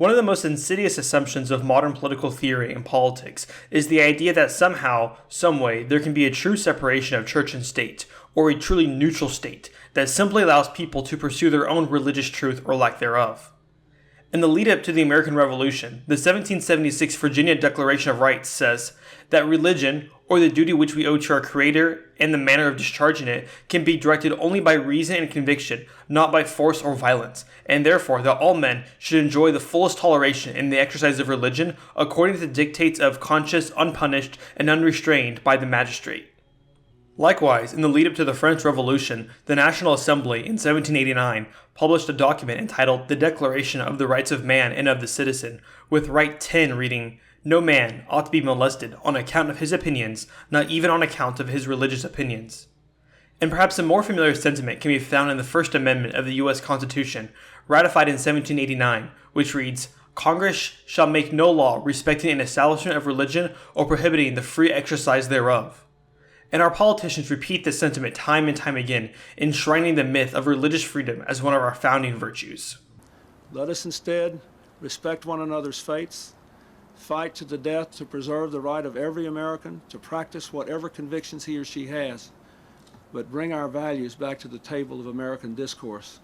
One of the most insidious assumptions of modern political theory and politics is the idea that somehow, someway, there can be a true separation of church and state, or a truly neutral state that simply allows people to pursue their own religious truth or lack thereof. In the lead-up to the American Revolution, the 1776 Virginia Declaration of Rights says that religion, or the duty which we owe to our Creator and the manner of discharging it, can be directed only by reason and conviction, not by force or violence, and therefore that all men should enjoy the fullest toleration in the exercise of religion according to the dictates of conscience, unpunished and unrestrained by the magistrate. Likewise, in the lead-up to the French Revolution, the National Assembly in 1789 published a document entitled The Declaration of the Rights of Man and of the Citizen, with Right 10 reading, "No man ought to be molested on account of his opinions, not even on account of his religious opinions." And perhaps a more familiar sentiment can be found in the First Amendment of the U.S. Constitution, ratified in 1789, which reads, "Congress shall make no law respecting an establishment of religion or prohibiting the free exercise thereof." And our politicians repeat this sentiment time and time again, enshrining the myth of religious freedom as one of our founding virtues. Let us instead respect one another's faiths, fight to the death to preserve the right of every American to practice whatever convictions he or she has, but bring our values back to the table of American discourse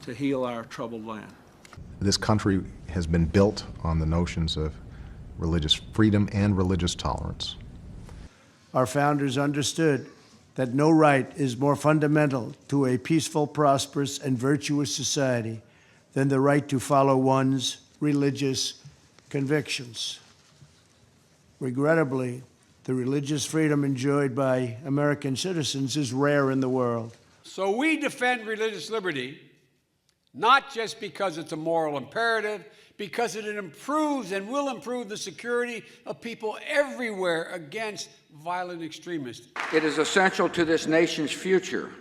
to heal our troubled land. This country has been built on the notions of religious freedom and religious tolerance. Our founders understood that no right is more fundamental to a peaceful, prosperous, and virtuous society than the right to follow one's religious convictions. Regrettably, the religious freedom enjoyed by American citizens is rare in the world. So we defend religious liberty, not just because it's a moral imperative, because it improves and will improve the security of people everywhere against violent extremists. It is essential to this nation's future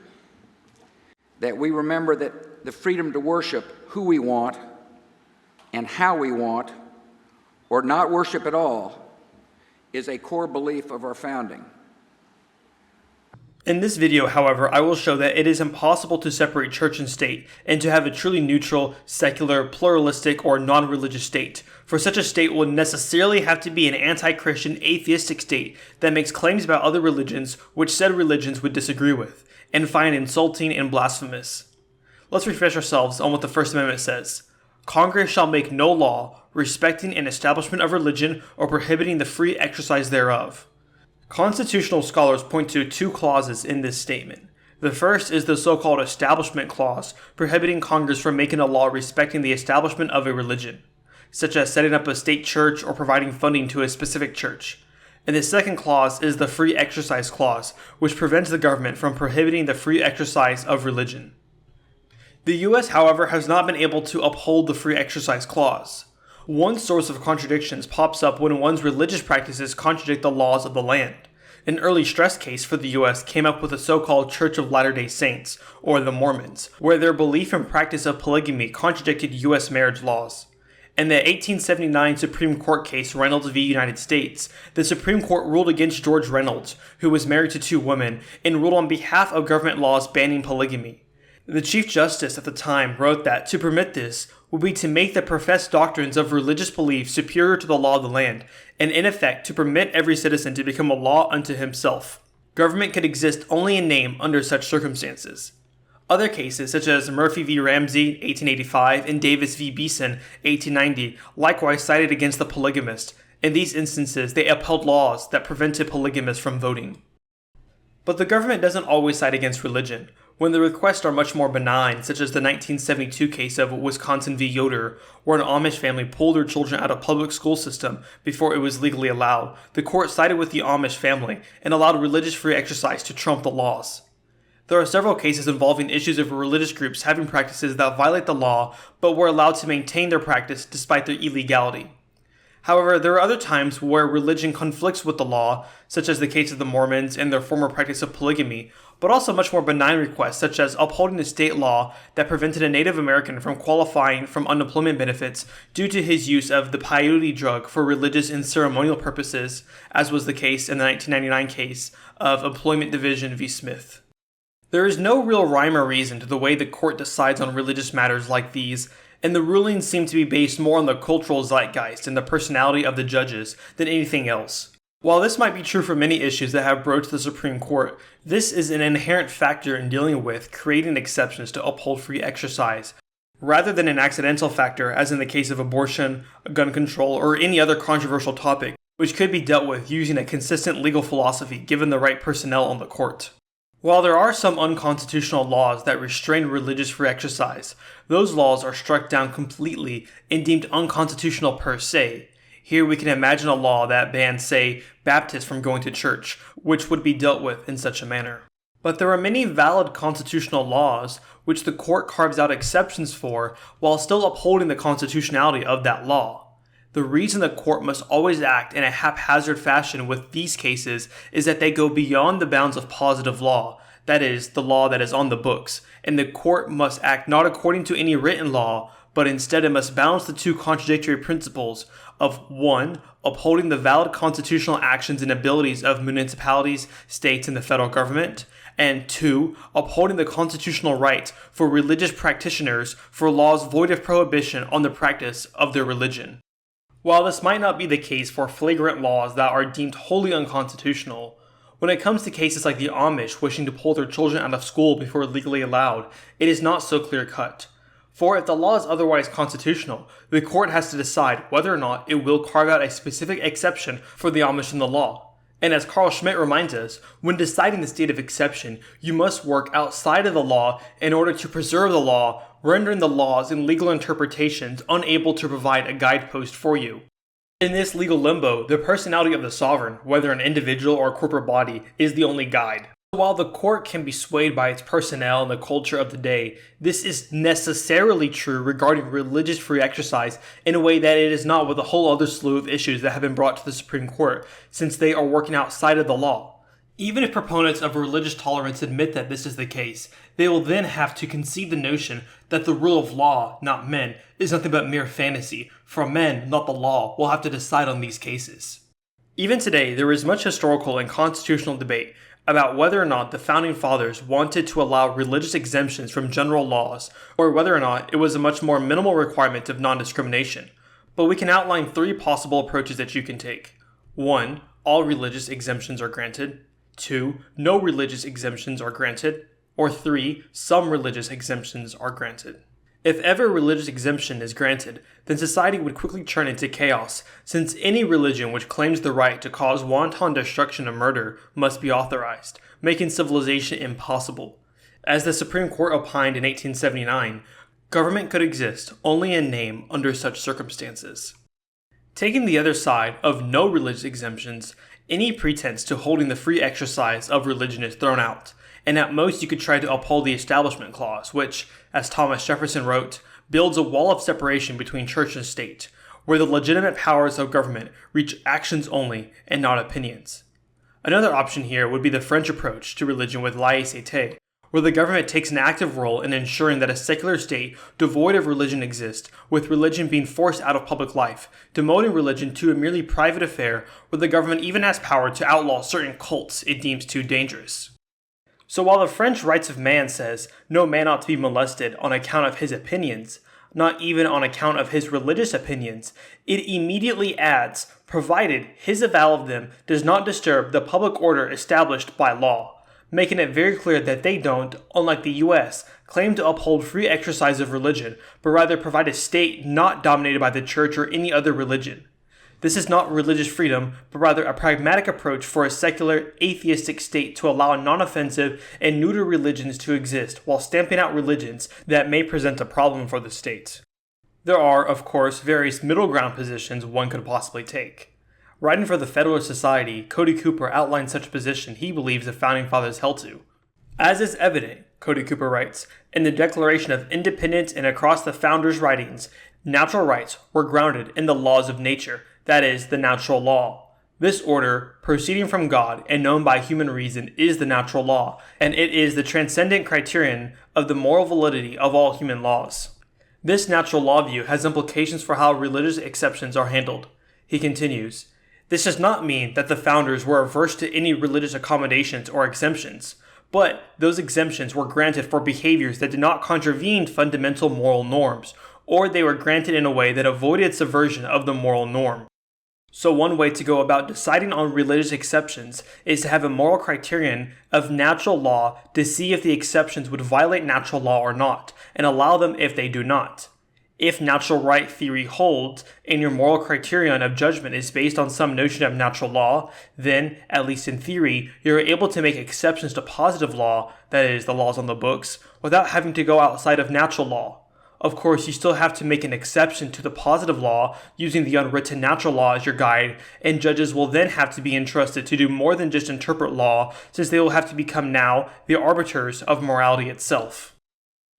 that we remember that the freedom to worship who we want and how we want, or not worship at all, is a core belief of our founding. In this video, however, I will show that it is impossible to separate church and state and to have a truly neutral, secular, pluralistic, or non-religious state, for such a state would necessarily have to be an anti-Christian, atheistic state that makes claims about other religions which said religions would disagree with, and find insulting and blasphemous. Let's refresh ourselves on what the First Amendment says. Congress shall make no law respecting an establishment of religion or prohibiting the free exercise thereof. Constitutional scholars point to two clauses in this statement. The first is the so-called Establishment Clause, prohibiting Congress from making a law respecting the establishment of a religion, such as setting up a state church or providing funding to a specific church. And the second clause is the Free Exercise Clause, which prevents the government from prohibiting the free exercise of religion. The U.S., however, has not been able to uphold the Free Exercise Clause. One source of contradictions pops up when one's religious practices contradict the laws of the land. An early stress case for the U.S. came up with the so-called Church of Latter-day Saints, or the Mormons, where their belief and practice of polygamy contradicted U.S. marriage laws. In the 1879 Supreme Court case Reynolds v. United States, the Supreme Court ruled against George Reynolds, who was married to two women, and ruled on behalf of government laws banning polygamy. The Chief Justice at the time wrote that to permit this would be to make the professed doctrines of religious belief superior to the law of the land, and in effect to permit every citizen to become a law unto himself. Government could exist only in name under such circumstances. Other cases, such as Murphy v. Ramsey, 1885, and Davis v. Beeson, 1890, likewise sided against the polygamist. In these instances, they upheld laws that prevented polygamists from voting. But the government doesn't always side against religion. When the requests are much more benign, such as the 1972 case of Wisconsin v. Yoder, where an Amish family pulled their children out of public school system before it was legally allowed, the court sided with the Amish family and allowed religious free exercise to trump the laws. There are several cases involving issues of religious groups having practices that violate the law but were allowed to maintain their practice despite their illegality. However, there are other times where religion conflicts with the law, such as the case of the Mormons and their former practice of polygamy, but also much more benign requests, such as upholding a state law that prevented a Native American from qualifying from unemployment benefits due to his use of the peyote drug for religious and ceremonial purposes, as was the case in the 1999 case of Employment Division v. Smith. There is no real rhyme or reason to the way the court decides on religious matters like these, and the rulings seem to be based more on the cultural zeitgeist and the personality of the judges than anything else. While this might be true for many issues that have broached the Supreme Court, this is an inherent factor in dealing with creating exceptions to uphold free exercise, rather than an accidental factor as in the case of abortion, gun control, or any other controversial topic, which could be dealt with using a consistent legal philosophy given the right personnel on the court. While there are some unconstitutional laws that restrain religious free exercise, those laws are struck down completely and deemed unconstitutional per se. Here we can imagine a law that bans, say, Baptists from going to church, which would be dealt with in such a manner. But there are many valid constitutional laws which the court carves out exceptions for while still upholding the constitutionality of that law. The reason the court must always act in a haphazard fashion with these cases is that they go beyond the bounds of positive law, that is, the law that is on the books, and the court must act not according to any written law, but instead it must balance the two contradictory principles of 1. Upholding the valid constitutional actions and abilities of municipalities, states, and the federal government, and 2. Upholding the constitutional right for religious practitioners for laws void of prohibition on the practice of their religion. While this might not be the case for flagrant laws that are deemed wholly unconstitutional, when it comes to cases like the Amish wishing to pull their children out of school before legally allowed, it is not so clear-cut. For if the law is otherwise constitutional, the court has to decide whether or not it will carve out a specific exception for the Amish in the law. And as Carl Schmitt reminds us, when deciding the state of exception, you must work outside of the law in order to preserve the law, rendering the laws and legal interpretations unable to provide a guidepost for you. In this legal limbo, the personality of the sovereign, whether an individual or a corporate body, is the only guide. While the court can be swayed by its personnel and the culture of the day, this is necessarily true regarding religious free exercise in a way that it is not with a whole other slew of issues that have been brought to the Supreme Court, since they are working outside of the law. Even if proponents of religious tolerance admit that this is the case, they will then have to concede the notion that the rule of law, not men, is nothing but mere fantasy, for men, not the law, will have to decide on these cases. Even today, there is much historical and constitutional debate about whether or not the Founding Fathers wanted to allow religious exemptions from general laws, or whether or not it was a much more minimal requirement of non-discrimination. But we can outline 3 possible approaches that you can take. 1. All religious exemptions are granted. 2. No religious exemptions are granted. Or 3. Some religious exemptions are granted. If ever a religious exemption is granted, then society would quickly turn into chaos, since any religion which claims the right to cause wanton destruction and murder must be authorized, making civilization impossible. As the Supreme Court opined in 1879, government could exist only in name under such circumstances. Taking the other side of no religious exemptions, any pretense to holding the free exercise of religion is thrown out, and at most you could try to uphold the Establishment Clause, which, as Thomas Jefferson wrote, builds a wall of separation between church and state, where the legitimate powers of government reach actions only and not opinions. Another option here would be the French approach to religion with laïcité, where the government takes an active role in ensuring that a secular state devoid of religion exists, with religion being forced out of public life, demoting religion to a merely private affair where the government even has power to outlaw certain cults it deems too dangerous. So while the French Rights of Man says no man ought to be molested on account of his opinions, not even on account of his religious opinions, it immediately adds, provided his avowal of them does not disturb the public order established by law, making it very clear that they don't, unlike the US, claim to uphold free exercise of religion, but rather provide a state not dominated by the church or any other religion. This is not religious freedom, but rather a pragmatic approach for a secular, atheistic state to allow non-offensive and neuter religions to exist while stamping out religions that may present a problem for the state. There are, of course, various middle ground positions one could possibly take. Writing for the Federalist Society, Cody Cooper outlined such a position he believes the Founding Fathers held to. As is evident, Cody Cooper writes, in the Declaration of Independence and across the Founders' writings, natural rights were grounded in the laws of nature, that is, the natural law. This order, proceeding from God and known by human reason, is the natural law, and it is the transcendent criterion of the moral validity of all human laws. This natural law view has implications for how religious exceptions are handled. He continues, this does not mean that the founders were averse to any religious accommodations or exemptions, but those exemptions were granted for behaviors that did not contravene fundamental moral norms, or they were granted in a way that avoided subversion of the moral norm. So one way to go about deciding on religious exceptions is to have a moral criterion of natural law to see if the exceptions would violate natural law or not, and allow them if they do not. If natural right theory holds, and your moral criterion of judgment is based on some notion of natural law, then, at least in theory, you're able to make exceptions to positive law, that is, the laws on the books, without having to go outside of natural law. Of course, you still have to make an exception to the positive law using the unwritten natural law as your guide, and judges will then have to be entrusted to do more than just interpret law, since they will have to become now the arbiters of morality itself.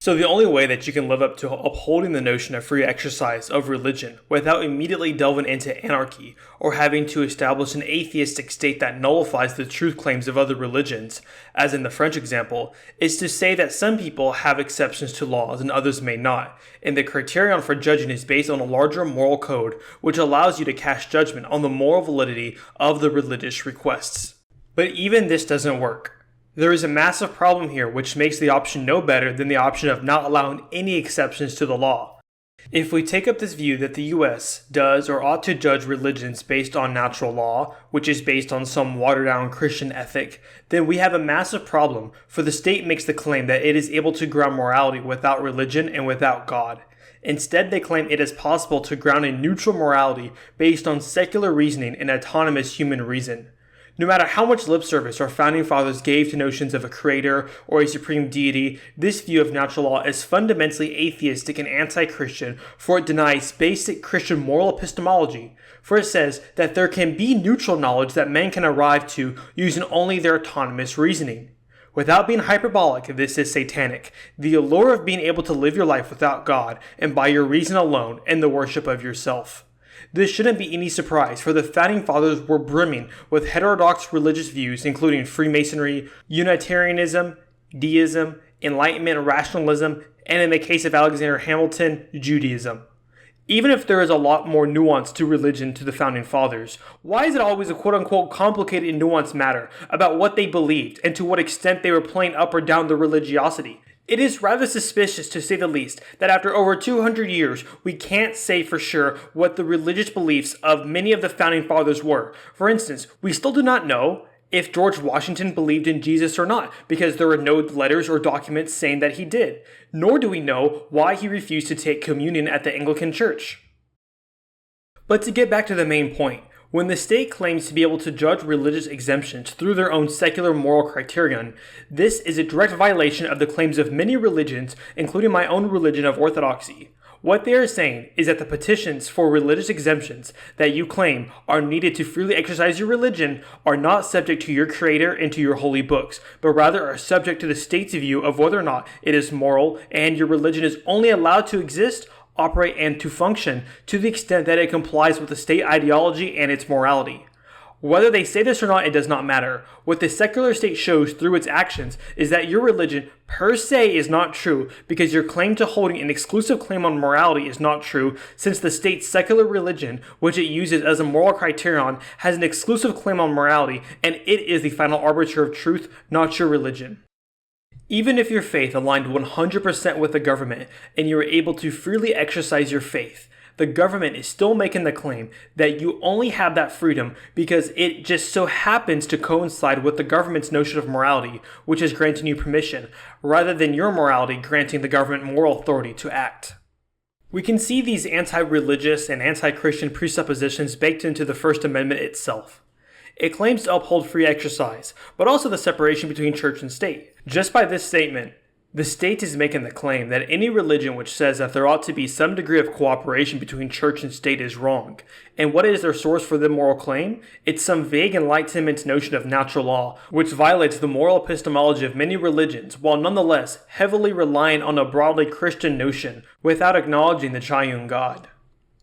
So the only way that you can live up to upholding the notion of free exercise of religion without immediately delving into anarchy or having to establish an atheistic state that nullifies the truth claims of other religions, as in the French example, is to say that some people have exceptions to laws and others may not, and the criterion for judging is based on a larger moral code which allows you to cast judgment on the moral validity of the religious requests. But even this doesn't work. There is a massive problem here which makes the option no better than the option of not allowing any exceptions to the law. If we take up this view that the US does or ought to judge religions based on natural law, which is based on some watered-down Christian ethic, then we have a massive problem, for the state makes the claim that it is able to ground morality without religion and without God. Instead, they claim it is possible to ground a neutral morality based on secular reasoning and autonomous human reason. No matter how much lip service our founding fathers gave to notions of a creator or a supreme deity, this view of natural law is fundamentally atheistic and anti-Christian, for it denies basic Christian moral epistemology. For it says that there can be neutral knowledge that men can arrive to using only their autonomous reasoning. Without being hyperbolic, this is satanic. The allure of being able to live your life without God and by your reason alone and the worship of yourself. This shouldn't be any surprise, for the founding fathers were brimming with heterodox religious views including Freemasonry, Unitarianism, deism, Enlightenment rationalism, and in the case of Alexander Hamilton, Judaism. Even if there is a lot more nuance to religion to the founding fathers, why is it always a quote-unquote complicated and nuanced matter about what they believed and to what extent they were playing up or down their religiosity? It is rather suspicious, to say the least, that after over 200 years, we can't say for sure what the religious beliefs of many of the founding fathers were. For instance, we still do not know if George Washington believed in Jesus or not, because there are no letters or documents saying that he did. Nor do we know why he refused to take communion at the Anglican Church. But to get back to the main point, when the state claims to be able to judge religious exemptions through their own secular moral criterion, this is a direct violation of the claims of many religions, including my own religion of Orthodoxy. What they are saying is that the petitions for religious exemptions that you claim are needed to freely exercise your religion are not subject to your Creator and to your holy books, but rather are subject to the state's view of whether or not it is moral, and your religion is only allowed to exist, operate, and to function to the extent that it complies with the state ideology and its morality. Whether they say this or not, it does not matter. What the secular state shows through its actions is that your religion per se is not true, because your claim to holding an exclusive claim on morality is not true, since the state's secular religion, which it uses as a moral criterion, has an exclusive claim on morality, and it is the final arbiter of truth, not your religion. Even if your faith aligned 100% with the government and you were able to freely exercise your faith, the government is still making the claim that you only have that freedom because it just so happens to coincide with the government's notion of morality, which is granting you permission, rather than your morality granting the government moral authority to act. We can see these anti-religious and anti-Christian presuppositions baked into the First Amendment itself. It claims to uphold free exercise, but also the separation between church and state. Just by this statement, the state is making the claim that any religion which says that there ought to be some degree of cooperation between church and state is wrong. And what is their source for the moral claim? It's some vague Enlightenment notion of natural law, which violates the moral epistemology of many religions, while nonetheless heavily relying on a broadly Christian notion without acknowledging the triune God.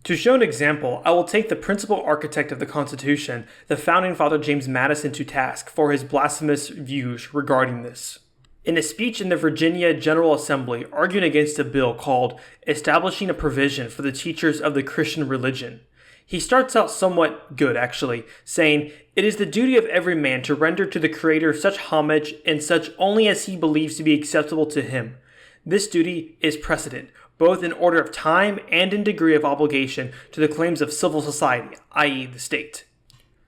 To show an example, I will take the principal architect of the Constitution, the founding father James Madison, to task for his blasphemous views regarding this. In a speech in the Virginia General Assembly arguing against a bill called Establishing a Provision for the Teachers of the Christian Religion, he starts out somewhat good, actually, saying, "It is the duty of every man to render to the Creator such homage and such only as he believes to be acceptable to him. This duty is precedent, both in order of time and in degree of obligation to the claims of civil society, i.e. the state.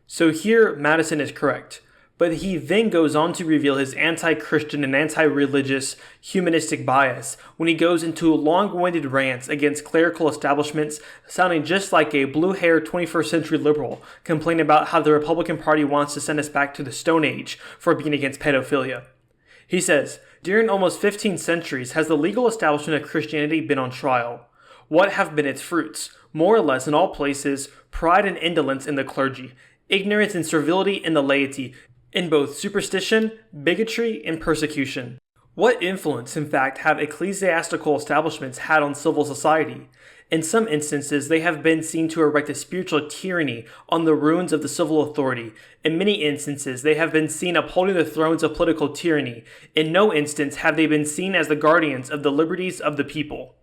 So here, Madison is correct. But he then goes on to reveal his anti-Christian and anti-religious humanistic bias when he goes into long-winded rants against clerical establishments, sounding just like a blue-haired 21st century liberal complaining about how the Republican Party wants to send us back to the Stone Age for being against pedophilia. He says, during almost 15 centuries has the legal establishment of Christianity been on trial. What have been its fruits? More or less in all places, pride and indolence in the clergy, ignorance and servility in the laity, in both superstition, bigotry, and persecution. What influence, in fact, have ecclesiastical establishments had on civil society? In some instances, they have been seen to erect a spiritual tyranny on the ruins of the civil authority. In many instances, they have been seen upholding the thrones of political tyranny. In no instance have they been seen as the guardians of the liberties of the people.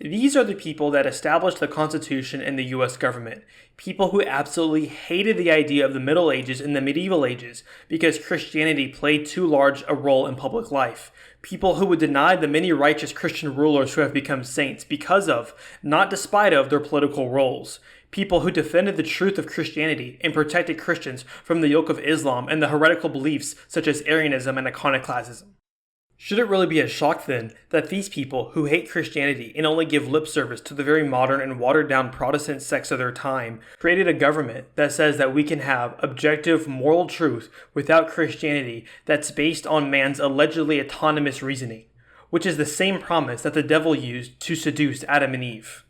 These are the people that established the Constitution and the U.S. government. People who absolutely hated the idea of the Middle Ages and the Medieval Ages because Christianity played too large a role in public life. People who would deny the many righteous Christian rulers who have become saints because of, not despite of, their political roles. People who defended the truth of Christianity and protected Christians from the yoke of Islam and the heretical beliefs such as Arianism and iconoclasm. Should it really be a shock then that these people who hate Christianity and only give lip service to the very modern and watered down Protestant sects of their time created a government that says that we can have objective moral truth without Christianity that's based on man's allegedly autonomous reasoning, which is the same promise that the devil used to seduce Adam and Eve?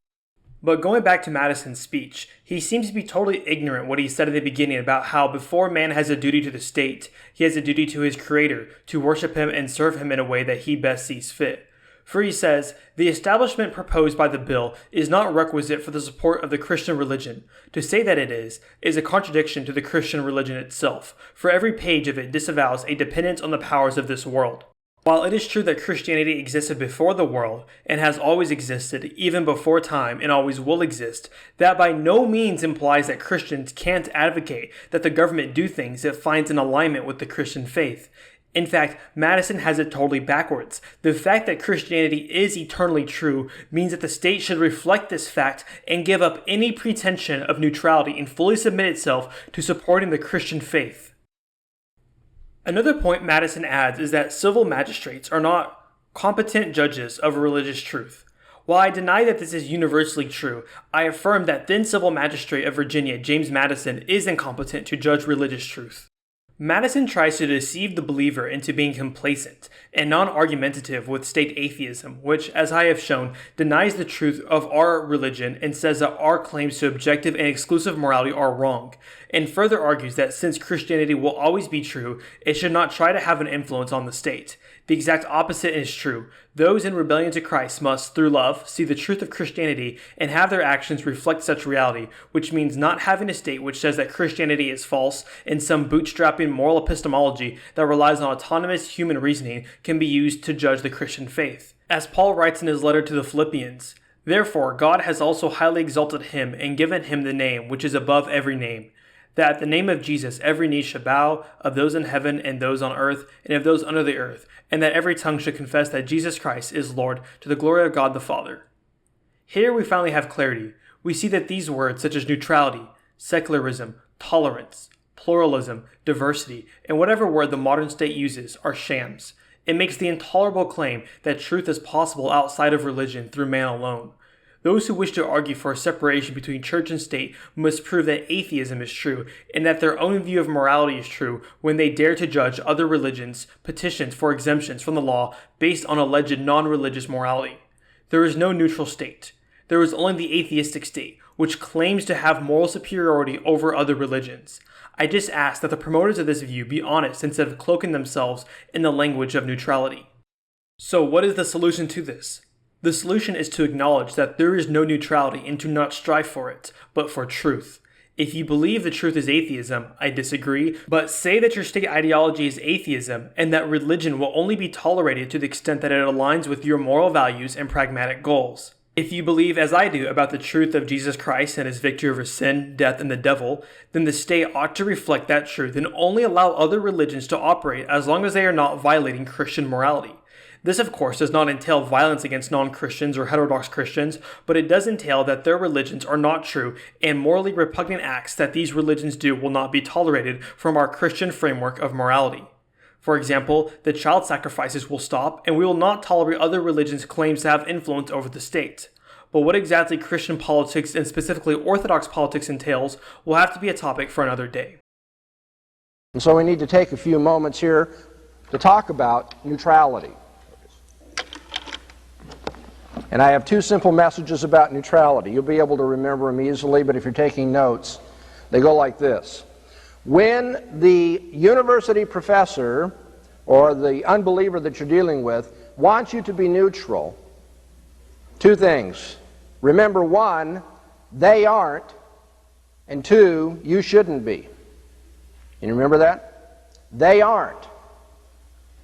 But going back to Madison's speech, he seems to be totally ignorant what he said at the beginning about how before man has a duty to the state, he has a duty to his creator, to worship him and serve him in a way that he best sees fit. For he says, the establishment proposed by the bill is not requisite for the support of the Christian religion. To say that it is a contradiction to the Christian religion itself, for every page of it disavows a dependence on the powers of this world. While it is true that Christianity existed before the world and has always existed even before time and always will exist, that by no means implies that Christians can't advocate that the government do things it finds in alignment with the Christian faith. In fact, Madison has it totally backwards. The fact that Christianity is eternally true means that the state should reflect this fact and give up any pretension of neutrality and fully submit itself to supporting the Christian faith. Another point Madison adds is that civil magistrates are not competent judges of religious truth. While I deny that this is universally true, I affirm that then civil magistrate of Virginia, James Madison, is incompetent to judge religious truth. Madison tries to deceive the believer into being complacent and non-argumentative with state atheism, which, as I have shown, denies the truth of our religion and says that our claims to objective and exclusive morality are wrong, and further argues that since Christianity will always be true, it should not try to have an influence on the state. The exact opposite is true. Those in rebellion to Christ must, through love, see the truth of Christianity and have their actions reflect such reality, which means not having a state which says that Christianity is false and some bootstrapping moral epistemology that relies on autonomous human reasoning can be used to judge the Christian faith. As Paul writes in his letter to the Philippians, therefore God has also highly exalted him and given him the name which is above every name, that at the name of Jesus every knee should bow, of those in heaven and those on earth and of those under the earth, and that every tongue should confess that Jesus Christ is Lord, to the glory of God the Father. Here we finally have clarity. We see that these words such as neutrality, secularism, tolerance, pluralism, diversity, and whatever word the modern state uses are shams. It makes the intolerable claim that truth is possible outside of religion through man alone. Those who wish to argue for a separation between church and state must prove that atheism is true and that their own view of morality is true when they dare to judge other religions' petitions for exemptions from the law based on alleged non-religious morality. There is no neutral state. There is only the atheistic state, which claims to have moral superiority over other religions. I just ask that the promoters of this view be honest instead of cloaking themselves in the language of neutrality. So what is the solution to this? The solution is to acknowledge that there is no neutrality and to not strive for it, but for truth. If you believe the truth is atheism, I disagree, but say that your state ideology is atheism and that religion will only be tolerated to the extent that it aligns with your moral values and pragmatic goals. If you believe, as I do, about the truth of Jesus Christ and his victory over sin, death, and the devil, then the state ought to reflect that truth and only allow other religions to operate as long as they are not violating Christian morality. This, of course, does not entail violence against non-Christians or heterodox Christians, but it does entail that their religions are not true and morally repugnant acts that these religions do will not be tolerated from our Christian framework of morality. For example, the child sacrifices will stop, and we will not tolerate other religions' claims to have influence over the state. But what exactly Christian politics and specifically Orthodox politics entails will have to be a topic for another day. And so we need to take a few moments here to talk about neutrality. And I have two simple messages about neutrality. You'll be able to remember them easily, but if you're taking notes, they go like this. When the university professor or the unbeliever that you're dealing with wants you to be neutral, two things. Remember, one, they aren't, and two, you shouldn't be. Can you remember that? They aren't,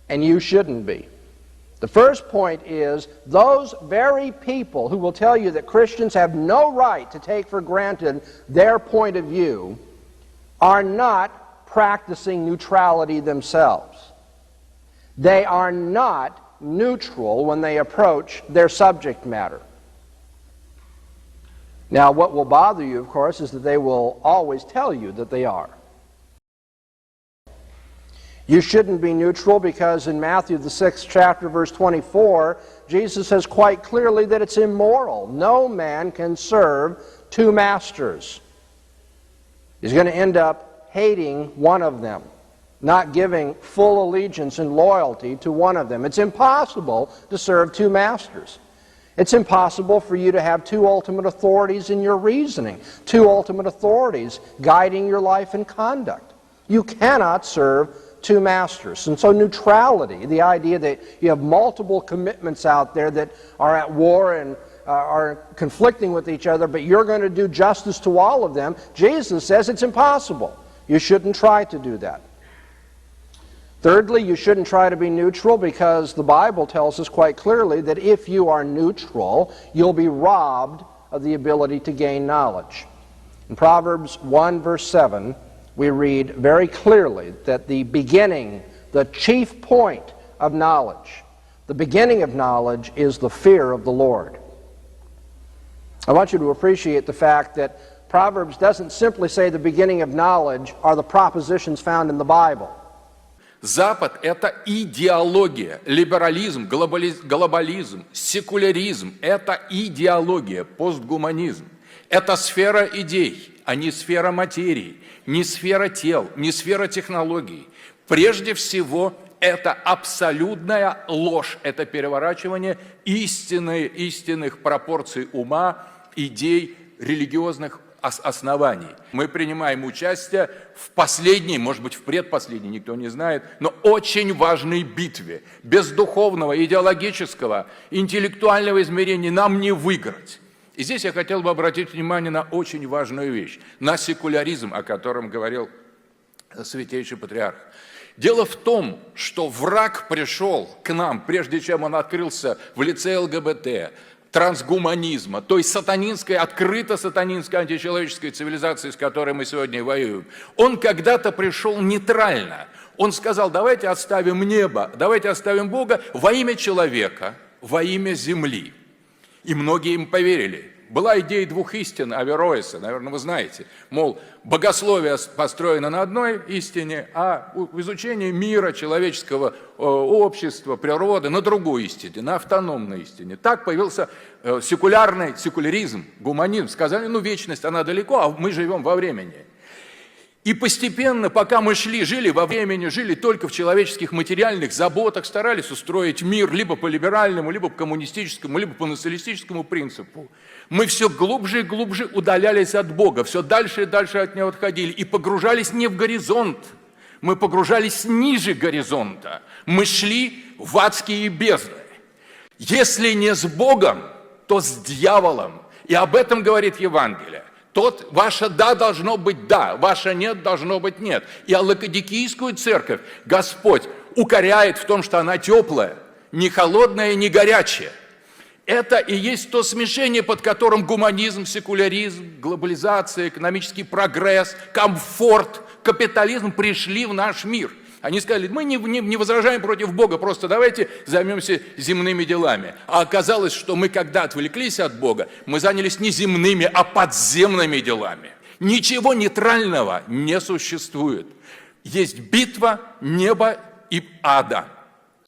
and you shouldn't be. The first point is those very people who will tell you that Christians have no right to take for granted their point of view are not practicing neutrality themselves. They are not neutral when they approach their subject matter. Now, what will bother you, of course, is that they will always tell you that they are. You shouldn't be neutral because in Matthew, the 6th chapter, verse 24, Jesus says quite clearly that it's immoral. No man can serve two masters. He's going to end up hating one of them, not giving full allegiance and loyalty to one of them. It's impossible to serve two masters. It's impossible for you to have two ultimate authorities in your reasoning, two ultimate authorities guiding your life and conduct. You cannot serve two masters. And so neutrality, the idea that you have multiple commitments out there that are at war and are conflicting with each other, but you're going to do justice to all of them, Jesus says it's impossible. You shouldn't try to do that. Thirdly, you shouldn't try to be neutral because the Bible tells us quite clearly that if you are neutral, you'll be robbed of the ability to gain knowledge. In Proverbs 1 verse 7, we read very clearly that the beginning, the chief point of knowledge, the beginning of knowledge is the fear of the Lord. I want you to appreciate the fact that Proverbs doesn't simply say the beginning of knowledge are the propositions found in the Bible. Запад – это идеология, либерализм, глобализм, секуляризм – это идеология, постгуманизм. Это сфера идей, а не сфера материи, не сфера тел, не сфера технологий. Прежде всего, это абсолютная ложь, это переворачивание истинных пропорций ума, идей, религиозных оснований. Мы принимаем участие в последней, может быть, в предпоследней, никто не знает, но очень важной битве. Без духовного, идеологического, интеллектуального измерения нам не выиграть. И здесь я хотел бы обратить внимание на очень важную вещь, на секуляризм, о котором говорил Святейший Патриарх. Дело в том, что враг пришел к нам, прежде чем он открылся в лице ЛГБТ, трансгуманизма, той сатанинской, открыто сатанинской античеловеческой цивилизации, с которой мы сегодня воюем. Он когда-то пришел нейтрально. Он сказал, давайте оставим небо, давайте оставим Бога во имя человека, во имя земли. И многие им поверили. Была идея двух истин Авероэса, наверное, вы знаете. Мол, богословие построено на одной истине, а изучение мира, человеческого общества, природы на другой истине, на автономной истине. Так появился секуляризм, гуманизм. Сказали, ну вечность, она далеко, а мы живем во времени. И постепенно, пока мы жили во времени, жили только в человеческих материальных заботах, старались устроить мир либо по либеральному, либо по коммунистическому, либо по националистическому принципу, мы все глубже и глубже удалялись от Бога, все дальше и дальше от Него отходили и погружались не в горизонт, мы погружались ниже горизонта, мы шли в адские бездны. Если не с Богом, то с дьяволом, и об этом говорит Евангелие. Ваше «да» должно быть «да», ваше «нет» должно быть «нет». И Лаодикийскую церковь Господь укоряет в том, что она теплая, не холодная, не горячая. Это и есть то смешение, под которым гуманизм, секуляризм, глобализация, экономический прогресс, комфорт, капитализм пришли в наш мир. Они сказали, мы не возражаем против Бога, просто давайте займемся земными делами. А оказалось, что мы, когда отвлеклись от Бога, мы занялись не земными, а подземными делами. Ничего нейтрального не существует. Есть битва неба и ада.